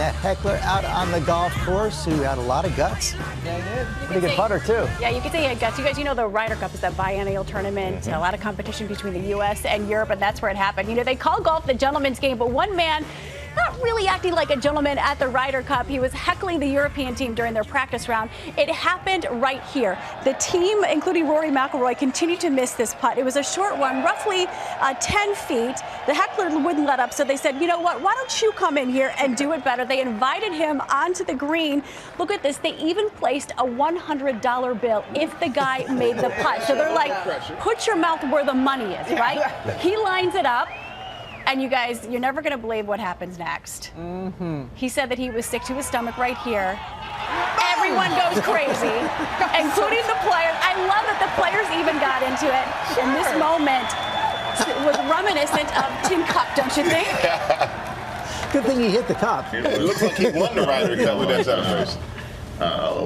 that Heckler out on the golf course, who had a lot of guts. Yeah, he did. Pretty good putter, too. Yeah, you could say he had guts. You guys, you know the Ryder Cup is that biennial tournament, a lot of competition between the U.S. and Europe, and that's where it happened. You know, they call golf the gentleman's game, but one man not really acting like a gentleman at the Ryder Cup. He was heckling the European team during their practice round. It happened right here. The team, including Rory McIlroy, continued to miss this putt. It was a short one, roughly 10 feet. The heckler wouldn't let up, so they said, you know what, why don't you come in here and do it better? They invited him onto the green. Look at this. They even placed a $100 bill if the guy made the putt. So they're like, put your mouth where the money is, right? He lines it up. And you guys, you're never going to believe what happens next. He said that he was sick to his stomach right here. Everyone goes crazy, including the players. I love that the players even got into it. And this moment was reminiscent of Tin Cup, don't you think? Good thing he hit the cup. It looks like he won the Ryder Cup with that celebration.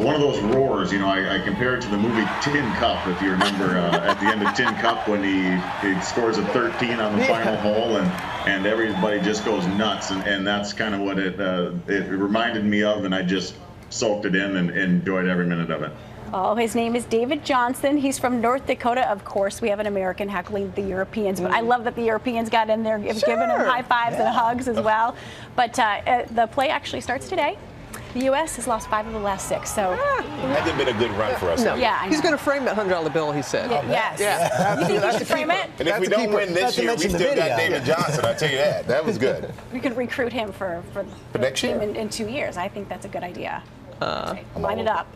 One of those roars, you know, I compare it to the movie Tin Cup, if you remember, at the end of Tin Cup when he scores a 13 on the final hole and everybody just goes nuts, and that's kind of what it reminded me of, and I just soaked it in and enjoyed every minute of it. Oh, his name is David Johnson. He's from North Dakota. Of course, we have an American heckling the Europeans, but I love that the Europeans got in there, giving him high fives and hugs as well. But the play actually starts today. The U.S. has lost 5 of the last 6, so Hasn't been a good run for us. No. Yeah, I know. He's going to frame that $100 bill, he said. Yes. Yeah. You think he should frame it? And if we don't win this year, we still got David Johnson. I tell you that. That was good. We could recruit him for next year? in 2 years. I think that's a good idea. Line it up.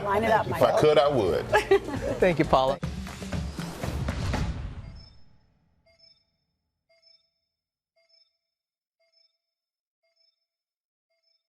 Line it up, If Michael. I could, I would. Thank you, Paula.